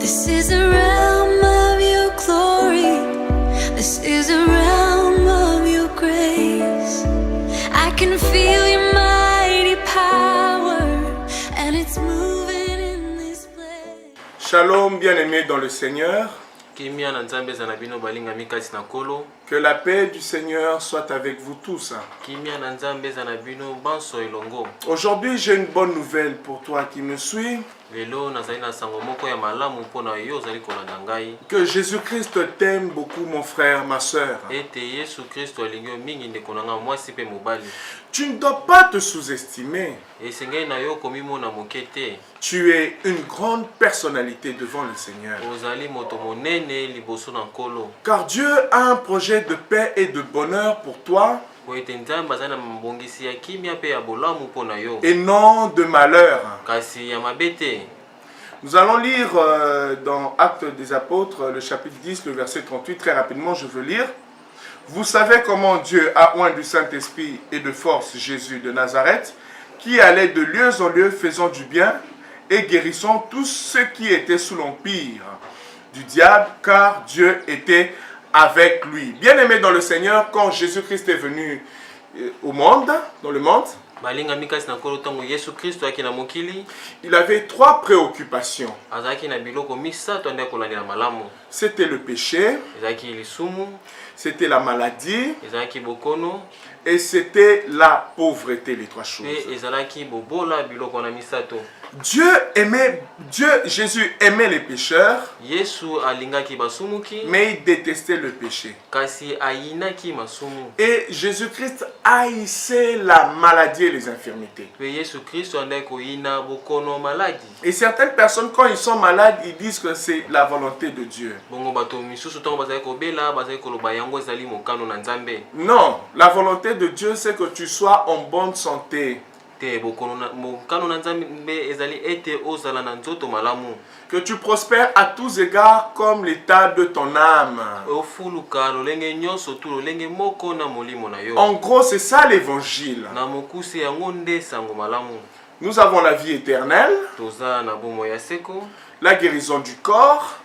This is a realm of your glory. This is a realm of your grace. I can feel your mighty power, and it's moving in this place. Shalom, bien-aimés dans le Seigneur. Que la paix du Seigneur soit avec vous tous. Aujourd'hui, j'ai une bonne nouvelle pour toi qui me suis. Que Jésus-Christ t'aime beaucoup, mon frère, ma soeur. Tu ne dois pas te sous-estimer. Tu es une grande personnalité devant le Seigneur. Car Dieu a un projet de paix et de bonheur pour toi. Et non de malheur. Nous allons lire dans Actes des Apôtres, le chapitre 10, le verset 38. Très rapidement, je veux lire. Vous savez comment Dieu a oint du Saint-Esprit et de force Jésus de Nazareth, qui allait de lieu en lieu faisant du bien et guérissant tous ceux qui étaient sous l'empire du diable, car Dieu était avec lui. Bien-aimé dans le Seigneur, quand Jésus-Christ est venu au monde, dans le monde, il avait trois préoccupations. C'était le péché, c'était la maladie et c'était la pauvreté, les trois choses. Jésus aimait les pécheurs, mais il détestait le péché. Et Jésus-Christ haïssait la maladie et les infirmités. Et certaines personnes, quand ils sont malades, ils disent que c'est la volonté de Dieu. Non, la volonté de Dieu, c'est que tu sois en bonne santé. Que tu prospères à tous égards comme l'état de ton âme. En gros, c'est ça l'évangile. Nous avons la vie éternelle, la guérison du corps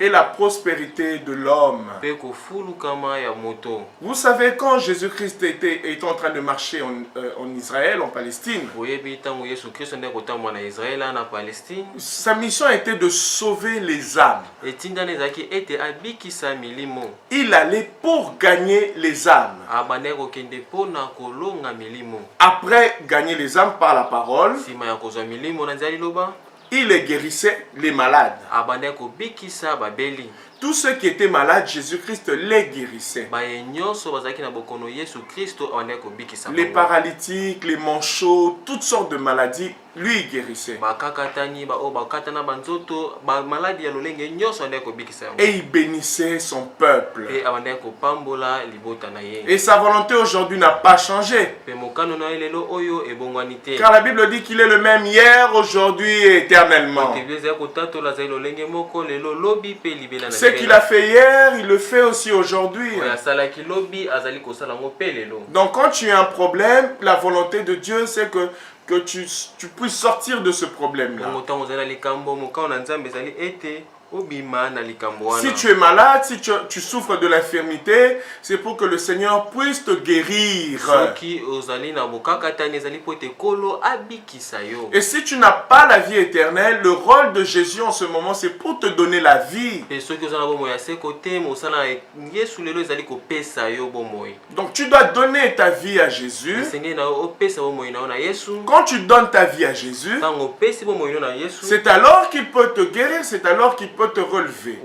et la prospérité de l'homme. Vous savez, quand Jésus-Christ était en train de marcher en Israël, en Palestine, sa mission était de sauver les âmes. Il allait pour gagner les âmes. Après gagner les âmes par la parole, il les guérissait les malades. Tous ceux qui étaient malades, Jésus-Christ les guérissait. Les paralytiques, les manchots, toutes sortes de maladies, lui il guérissait. Et il bénissait son peuple. Et sa volonté aujourd'hui n'a pas changé. Car la Bible dit qu'il est le même hier, aujourd'hui et éternellement. Ce qu'il a fait hier, il le fait aussi aujourd'hui. Donc quand tu as un problème, la volonté de Dieu c'est que tu puisses sortir de ce problème-là. Si tu es malade, si tu souffres de l'infirmité, c'est pour que le Seigneur puisse te guérir. Et si tu n'as pas la vie éternelle, le rôle de Jésus en ce moment, c'est pour te donner la vie. Donc tu dois donner ta vie à Jésus. Quand tu donnes ta vie à Jésus, c'est alors qu'il peut te guérir, c'est alors qu'il peut te relever.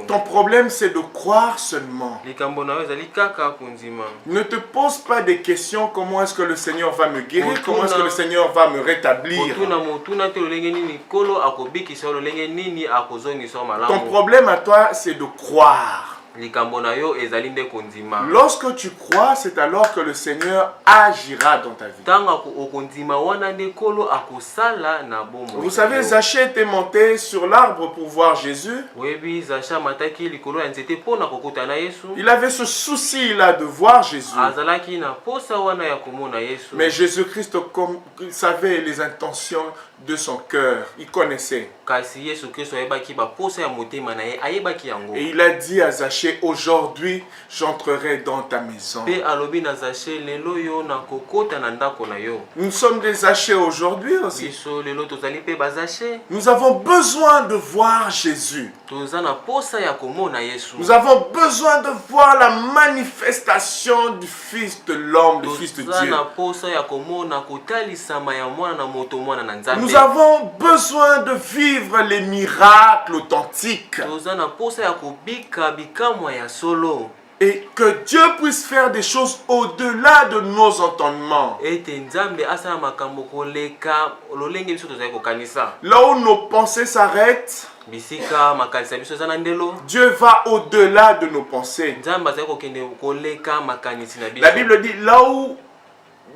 Ton problème c'est de croire seulement. Ne te pose pas des questions, comment est-ce que le Seigneur va me guérir, comment est-ce que le Seigneur va me rétablir. Ton problème à toi c'est de croire. Lorsque tu crois, c'est alors que le Seigneur agira dans ta vie. Vous savez, Zachée était monté sur l'arbre pour voir Jésus. Il avait ce souci-là de voir Jésus. Mais Jésus-Christ savait les intentions de son cœur. Il connaissait. kasi Yesu Kristo ayebaki baposa ya motema na ye ayebaki yango. Et il a dit à Zachée, aujourd'hui, j'entrerai dans ta maison. Pe alobi na Zaché lelo yo na kokota na ndako na yo. Nous sommes des Zachées aujourd'hui aussi. Biso lelo tozali pe bazaché. Nous avons besoin de voir Jésus. Toza na posa ya komona Yesu. Nous avons besoin de voir la manifestation du Fils de l'homme, du Fils de Toza Dieu. na posa ya komona kotalisama ya mwana na moto mwana na Nzambe. Nous avons besoin de vivre les miracles authentiques. Toza na posa ya kobika bikamwa ya solo. Et que Dieu puisse faire des choses au-delà de nos entendements. Ete Nzambe asala makambo koleka lolenge biso tozali kokanisa. Là où nos pensées s'arrêtent, Bisika makanisa biso eza na ndelo. Dieu va au-delà de nos pensées. Nzambe azali kokende koleka makanisi na biso. La Bible dit, là où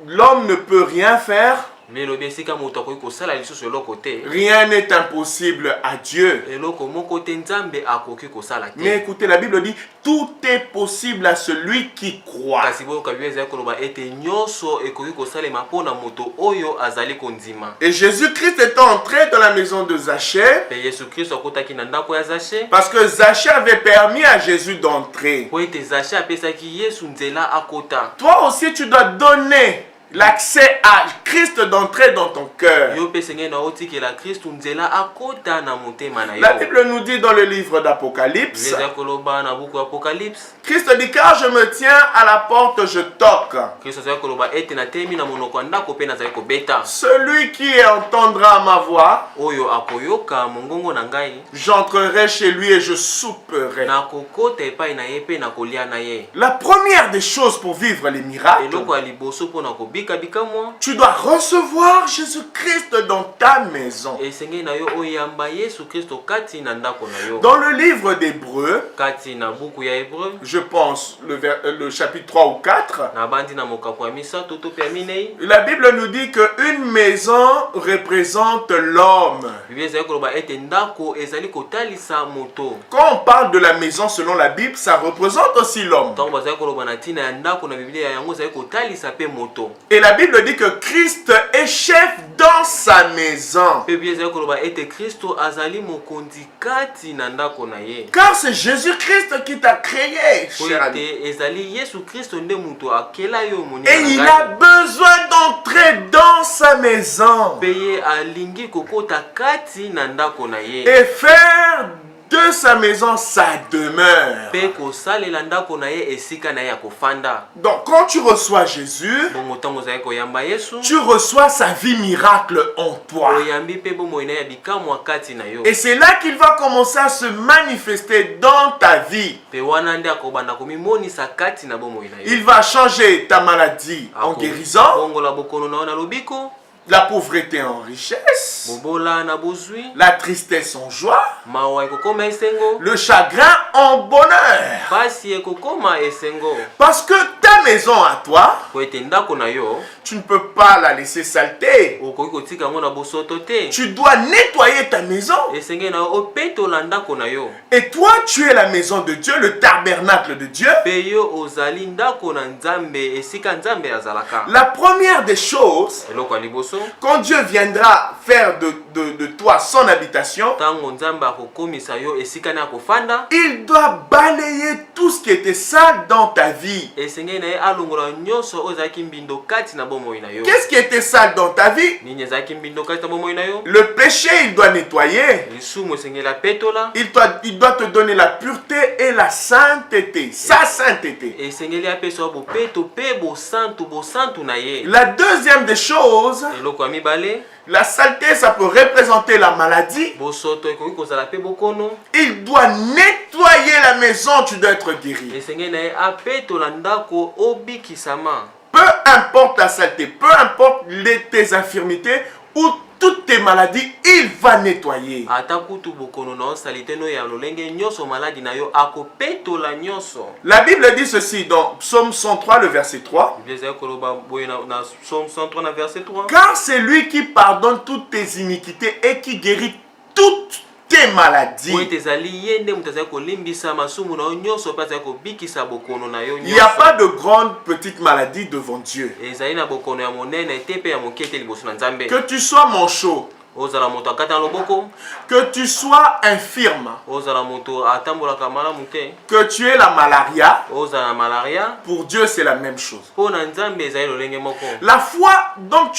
l'homme ne peut rien faire, Mais le bisika moto akoki kosala lisusu eloko te. rien n'est impossible à Dieu. Eloko moko te Nzambe akoki kosala te. Mais écoutez, la Bible dit, tout est possible à celui qui croit. Kasi boyoka Bible ezali koloba ete nyonso ekoki kosalema mpona moto oyo azali kondima. Et Jésus-Christ est entré dans la maison de Zachée Pe Yesu Kristo akotaki na ndako ya Zaché. parce que Zachée avait permis à Jésus d'entrer. Po ete Zaché apesaki Yesu nzela akota. Toi aussi, tu dois donner l'accès à Christ d'entrer dans ton cœur. Yo pe senge na otikela Kristo nzela akota na motema na yo. La Bible nous dit dans le livre d'Apocalypse, Ezali koloba na buku ya Apocalypse. Christ dit, car je me tiens à la porte, je toque. Kristo azali koloba ete natemi na monoko ya ndako pe nazali kobeta. Celui qui entendra ma voix, Oyo akoyoka mongongo na ngai. j'entrerai chez lui et je souperai. Na kokota epai na ye pe na kolia na ye. La première des choses pour vivre les miracles, Eloko ya liboso mpona kobika bikamwa. tu dois recevoir Jésus-Christ dans ta maison. Esenge na yo oyamba Yesu Kristo kati na ndako na yo. Dans le livre d'Hébreux, Kati na buku ya Hébreu. je pense le chapitre 3 ou 4, Na bandi na mokapo ya misato to pe ya minei. la Bible nous dit qu'une maison représente l'homme. Biblia ezali koloba ete ndako ezali kotalisa moto. Quand on parle de la maison selon la Bible, ça représente aussi l'homme. Ntango bazali koloba na ntina ya ndako na Biblia yango ezali kotalisa pe moto. Et la Bible dit que Christ est chef dans sa maison. Pe Biblia ezali koloba ete Kristo azali mokonzi kati na ndako na ye. Car c'est Jésus-Christ qui t'a créé, Po cher ami. ete ezali Yesu Kristo nde moto akela yo moni Et il a besoin d'entrer dans sa maison pe ye alingi kokota kati na ndako na ye. et faire de sa maison sa demeure. Pe kosalela ndako na ye esika na ye ya kofanda. Donc quand tu reçois Jésus, Bongo ntango ozali koyamba Yesu. tu reçois sa vie miracle en toi. Oyambi pe bomoi na ye bikamwa kati na yo. Et c'est là qu'il va commencer à se manifester dans ta vie. Pe wana nde akobanda komimonisa kati na bomoi na yo. Il va changer ta maladie en guérison, bongola bokono na yo na lobiko. la pauvreté en richesse, Bobola na bozwi. la tristesse en joie, Mawa ekokoma esengo. le chagrin en bonheur. Pasi ekokoma esengo. Parce que ta maison à toi, Po ete ndako na yo. tu ne peux pas la laisser saleter. Okoki kotika yango na bosoto te. Tu dois nettoyer ta maison. Esenge na yo opetola ndako na yo. Et toi, tu es la maison de Dieu, le tabernacle de Dieu. Pe yo ozali ndako na Nzambe esika Nzambe azalaka. La première des choses, Eloko ya liboso. quand Dieu viendra faire de toi son habitation, Tango Nzambe akokomisa yo esika na kofanda. il doit balayer tout ce qui était sale dans ta vie. Esenge na ye alongola nyonso oyo ezalaki mbindo kati na bomoi na yo. Qu'est-ce qui était sale dans ta vie? Nini ezalaki mbindo kati na bomoi na yo. Le péché, il doit nettoyer. Lisumu esengeli apetola. Il doit te donner la pureté et la sainteté. Sa sainteté. Esengeli apesa yo bopeto pe bosantu na ye. La deuxième des choses, Eloko ya mibale. la saleté, ça peut représenter la maladie. Bosoto ekoki kozala pe bokono. Il doit nettoyer la maison, tu dois être guéri. Esengeli na ye apetola ndako obikisama. Peu importe la saleté, peu importe tes infirmités ou toutes tes maladies, il va nettoyer. Ata kutu bokono na osali te no ya lolenge nyonso maladi na yo akopetola nyonso. La Bible dit ceci dans Psaume 103, le verset 3. Biblia ezali koloba boye na Psaume 103 na verset 3. Car c'est lui qui pardonne toutes tes iniquités et qui guérit toutes tes maladies. Po ete ezali ye nde moto azali kolimbisa masumu na yo nyonso mpe azali kobikisa bokono na yo Il n'y a nyonso. pas de grande petite maladie devant Dieu. Ezali na bokono ya monene te pe ya moke te liboso na Nzambe. Que tu sois manchot, ozala moto akata na loboko, que tu sois infirme, ozala moto atambolaka malamu te, que tu aies la malaria, ozala na malaria, pour Dieu c'est la même chose. mpo na Nzambe ezali lolenge moko. La foi, donc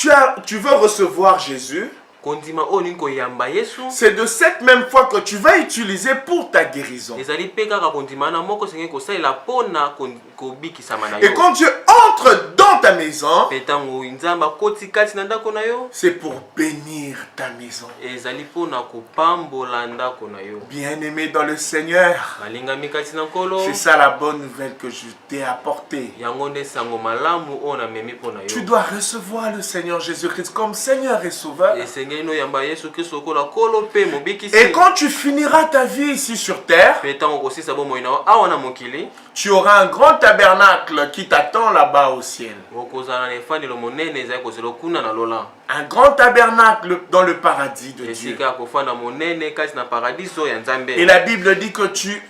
tu veux recevoir Jésus, Kondima oyo nini koyamba Yesu, c'est de cette même foi que tu vas utiliser pour ta guérison. ezali mpe kaka kondima na moko senge kosalela mpo na kobikisama na Et yo. quand Dieu entre dans ta maison, Mpe ntango Nzambe akoti kati na ndako na yo, c'est pour bénir ta maison. ezali mpo na kopambola ndako na yo. Bien-aimé dans le Seigneur, Balingami kati na nkolo, c'est ça la bonne nouvelle que je t'ai apportée. yango nde sango malamu oyo namemi mpo na Tu yo. dois recevoir le Seigneur Jésus-Christ comme Seigneur et Sauveur. Esengeli no yamba Yesu Kristo lokola kolo mpe mobikisi. Et quand tu finiras ta vie ici sur terre, Mpe ntango okosisa bomoi na yo awa na mokili, tu auras un grand tabernacle qui t'attend là-bas au ciel. okozala na efandelo monene ezali kozela kuna na lola. Un grand tabernacle dans le paradis de Dieu. Esika ya kofanda monene kati na paradiso ya Nzambe. Et la Bible dit que tu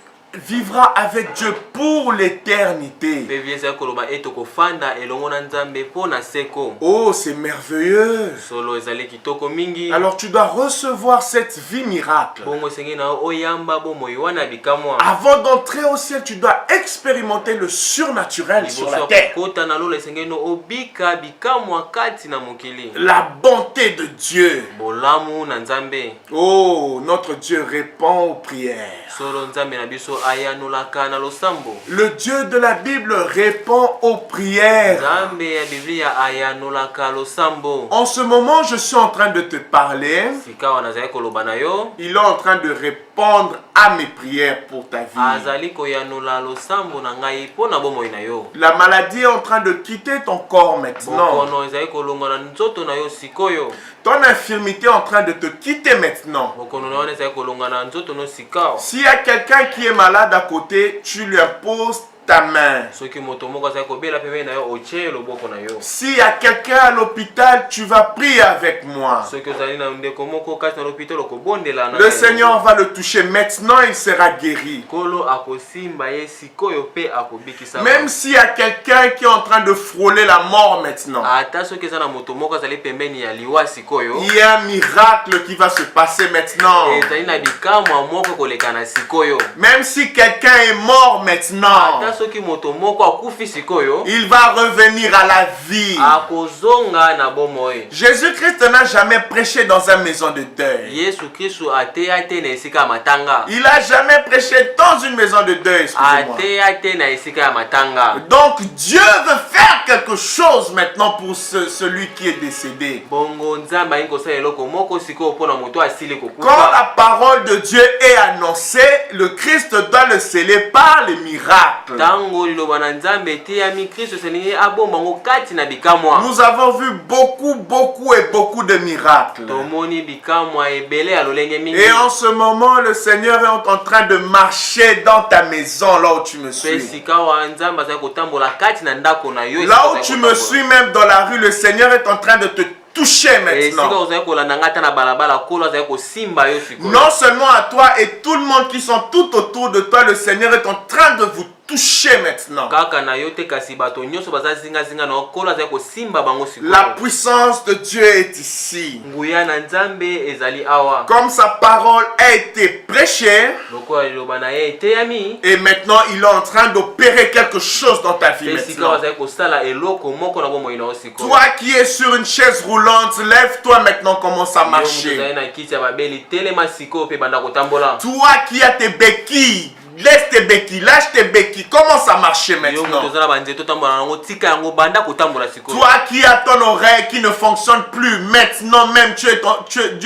vivras avec Dieu pour l'éternité. Mpe vie ezali koloba ete okofanda elongo na Nzambe mpo na seko. Oh, c'est merveilleux. Solo ezali kitoko mingi. Alors tu dois recevoir cette vie miracle. Bongo esengeli na yo oyamba bomoi wana bikamwa. Avant d'entrer au ciel, tu dois expérimenter le surnaturel sur la terre. Kota na lola esengeli no obika bikamwa kati na mokili. La bonté de Dieu. Bolamu na Nzambe. Oh, notre Dieu répond aux prières. Solo Nzambe na biso ayanolaka na losambo. Le Dieu de la Bible répond aux prières. Nzambe ya Biblia ayanolaka losambo. En ce moment, je suis en train de te parler. Sika wana azali koloba na yo, Il est en train de répondre à mes prières pour ta vie. azali koyanola losambo na ngai mpo na bomoi na yo. La maladie est en train de quitter ton corps maintenant. Bokono ezali kolonga na nzoto na yo sikoyo. Ton infirmité est en train de te quitter maintenant. Bokono na wana ezali kolonga na nzoto no sikao. S'il y a quelqu'un qui est malade à côté, tu lui imposes ta main. Soki moto moko azali kobela pembeni na yo otie loboko na yo. S'il y a quelqu'un à l'hôpital, tu vas prier avec moi. Soki ozali na ndeko moko kati na lopitalo okobondela na Le Seigneur va le toucher. Maintenant, il sera guéri. kolo akosimba ye sikoyo pe akobikisa. Même s'il y a quelqu'un qui est en train de frôler la mort maintenant, Ata soki eza na moto moko azali pembeni ya liwa sikoyo, il y a un miracle qui va se passer maintenant. ezali na bikamwa moko koleka na sikoyo. Même si quelqu'un est mort maintenant, Ata soki moto moko akufi sikoyo, il va revenir à la vie. akozonga na bomoi. Jésus-Christ n'a jamais prêché dans une maison de deuil. Yesu Kristo ateya te na esika ya matanga. Il n'a jamais prêché dans une maison de deuil, excusez-moi. Ateya te na esika ya matanga. Donc Dieu veut faire quelque chose maintenant pour celui qui est décédé. Bongo Nzambe alingi kosala eloko moko sikoyo mpo na moto asili Quand kokufa. la parole de Dieu est annoncée, le Christ doit le sceller par les miracles. Tango liloba na Nzambe eteyami Kristo eselingi abomba ngo kati na bikamwa. Nous avons vu beaucoup de miracles. Tomoni bikamwa ebele ya lolenge mingi. Et en ce moment, le Seigneur est en train de marcher dans ta maison, là où tu me Pe suis. sika wa Nzambe azali kotambola kati na ndako na yo. Là où tu me suis, même dans la rue, le Seigneur est en train de te toucher Esika maintenant. ozali kolanda ngata na balabala kolo azali kosimba yo sikoyo. Non seulement à toi et tout le monde qui sont tout autour de toi, le Seigneur est en train de vous toucher maintenant. Kaka na yo te kasi bato nyonso baza zinga na kolo azali kosimba bango sikoyo. La puissance de Dieu est ici. Nguya na Nzambe ezali awa. Comme sa parole a été prêchée, Lokola liloba na ye eteyami. et maintenant il est en train d'opérer quelque chose dans ta vie Pe sika maintenant. azali kosala eloko moko na bomoi na yo sikoyo. Toi qui es sur une chaise roulante, lève-toi maintenant, commence à Yo moto marcher. azali na kiti ya babeli telema sikoyo pe banda kotambola. Toi qui as tes béquilles, laisse tes béquilles, lâche tes béquilles, commence à marcher Yo moto maintenant. ozala banzeto tambola nango tika yango banda kotambola sikoyo. Toi qui as ton oreille qui ne fonctionne plus, maintenant même, Dieu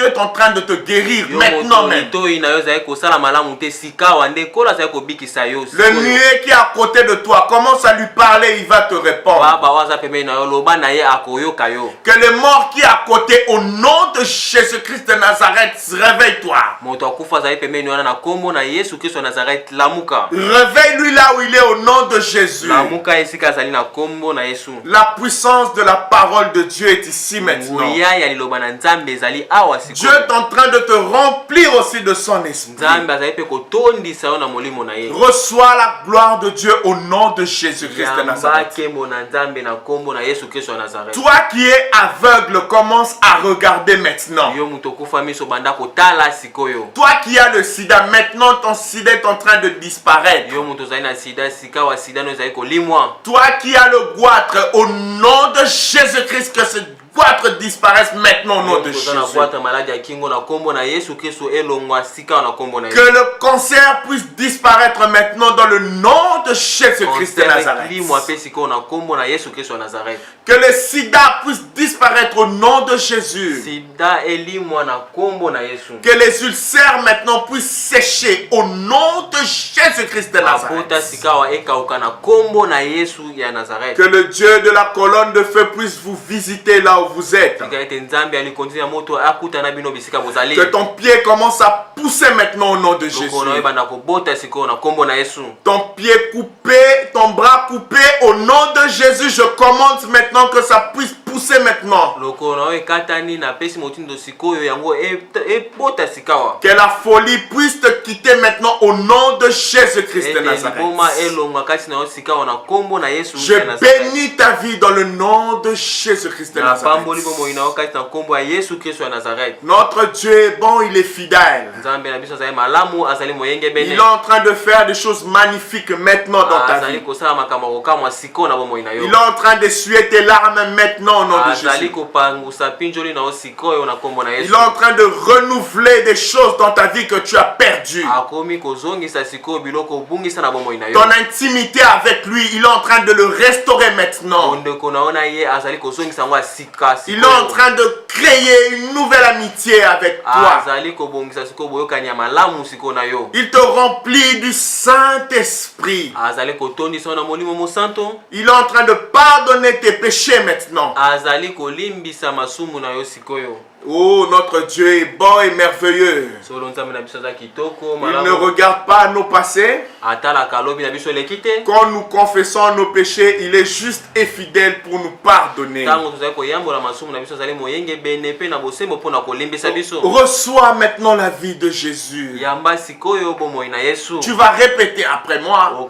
est en train de te guérir, Yo maintenant moto même. litoi na yo azali kosala malamu te sika wande kolo azali kobikisa yo Le sikoyo. muet qui est à côté de toi, commence à lui parler, il va te répondre. Baba waza pembeni na yo loba na ye akoyoka yo. Que le mort qui est à côté, au nom de Jésus-Christ de Nazareth, réveille-toi. Moto akufa azali pembeni wana na kombo na Yesu Kristo wa Nazareth lamuka. Réveille-lui là où il est au nom de Jésus. Lamuka esika azali na kombo na Yesu. La puissance de la parole de Dieu est ici maintenant. Nguya ya liloba na Nzambe ezali awa sikoyo. Dieu est en train de te remplir aussi de son esprit. Nzambe azali pe kotondisa yo na molimo na ye. Reçois la gloire de Dieu au nom de Jésus-Christ de Nazareth. Kembo na Nzambe na kombo na Yesu Kristo ya Nazareth. Toi qui es aveugle, commence à regarder maintenant. Yo muto kufa miso banda kotala sikoyo. Toi qui as le sida, maintenant ton sida est en train de disparaître. Yo muto zali na sida sika wa sida no zali kolimwa. Toi qui as le goitre, au nom de Jésus-Christ, que ce goitre disparaisse maintenant au nom de Jésus. Que le cancer puisse disparaître maintenant dans le nom de Jésus-Christ de Nazareth. Que le sida puisse disparaître au nom de Jésus. Que les ulcères maintenant puissent sécher au nom de Jésus-Christ de Nazareth. Que le Dieu de la colonne de feu puisse vous visiter là où vous êtes. Que ton pied commence à pousser maintenant au nom de Jésus. Ton pied coupé, ton bras coupé, au nom de Jésus, je commande maintenant que ça puisse pousser maintenant. Que la folie puisse te quitter maintenant au nom de Jésus-Christ de Nazareth. Je bénis ta vie dans le nom de Jésus-Christ de Nazareth. Notre Dieu est bon, il est fidèle. Il est en train de faire des choses magnifiques maintenant dans ta vie. Il est en train d'essuyer tes larmes maintenant au nom de Jésus. Il est en train de renouveler des choses dans ta vie que tu as perdues. Ton intimité avec lui, il est en train de le restaurer maintenant. Il est en train de créer une nouvelle amitié avec toi. Il te remplit du Saint-Esprit. Il est en train de pardonner tes péchés maintenant. Oh, notre Dieu est bon et merveilleux. Il ne regarde pas nos passés. Quand nous confessons nos péchés, il est juste et fidèle pour nous pardonner. Reçois maintenant la vie de Jésus. Tu vas répéter après moi.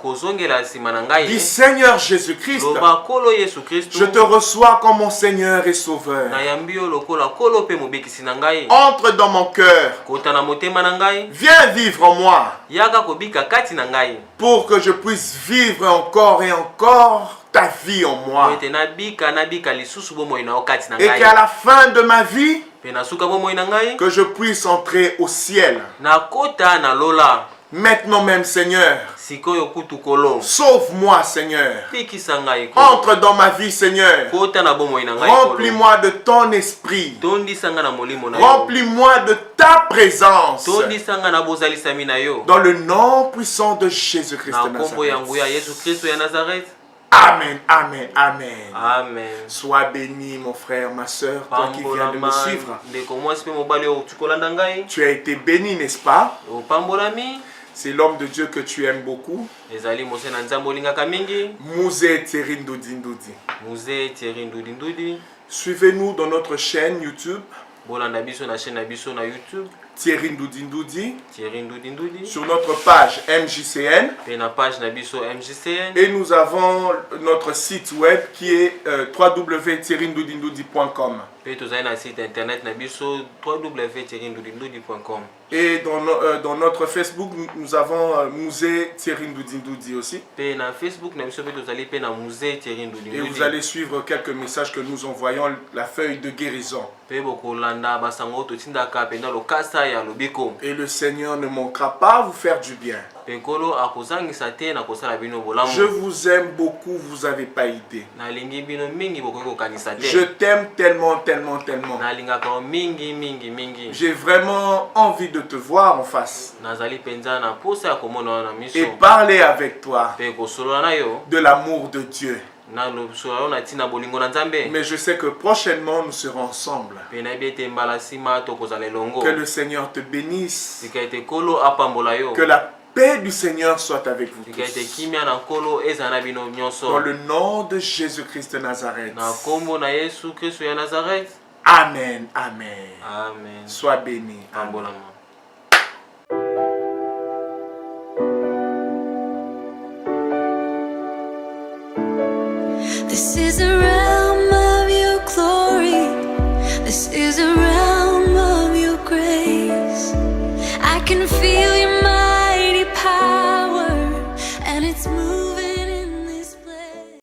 Dis Seigneur Jésus-Christ, je te reçois comme mon Seigneur et Sauveur. Entre dans mon cœur. Viens vivre en moi. Pour que je puisse vivre encore et encore ta vie en moi. Et qu'à la fin de ma vie, que je puisse entrer au ciel. Maintenant même, Seigneur, sauve-moi, Seigneur. Entre dans ma vie, Seigneur. Remplis-moi de ton esprit. Remplis-moi de ta présence. Dans le nom puissant de Jésus-Christ de Nazareth. Amen, amen, amen. Amen. Sois béni, mon frère, ma soeur, toi qui viens de me suivre. Tu as été béni, n'est-ce pas? C'est l'homme de Dieu que tu aimes beaucoup. Mouzé Thierry Ndudi. Suivez-nous dans notre chaîne YouTube. Thierry Ndudi. Sur notre page MJCN. Et nous avons notre site web qui est www.thierryndoudindudi.com. Et dans notre Facebook, nous avons Mouzé Thierry Ndudi aussi. Et vous allez suivre quelques messages que nous envoyons, la feuille de guérison. Et le Seigneur ne manquera pas à vous faire du bien. Je vous aime beaucoup, vous n'avez pas idée. Je t'aime tellement, tellement, tellement. J'ai vraiment envie de te voir en face et parler avec toi de l'amour de Dieu. Mais je sais que prochainement nous serons ensemble. Que le Seigneur te bénisse. Que la paix du Seigneur soit avec vous tika ete tous. kimia na nkolo ezala na bino Dans nyonso le nom de Jésus-Christ de Nazareth. na kombo na Yesu Kristo ya Nazareth. Amen. Amen. Amen. Sois béni. Amen. Pambolama. This is a realm of your glory. This is a realm of your grace. I can feel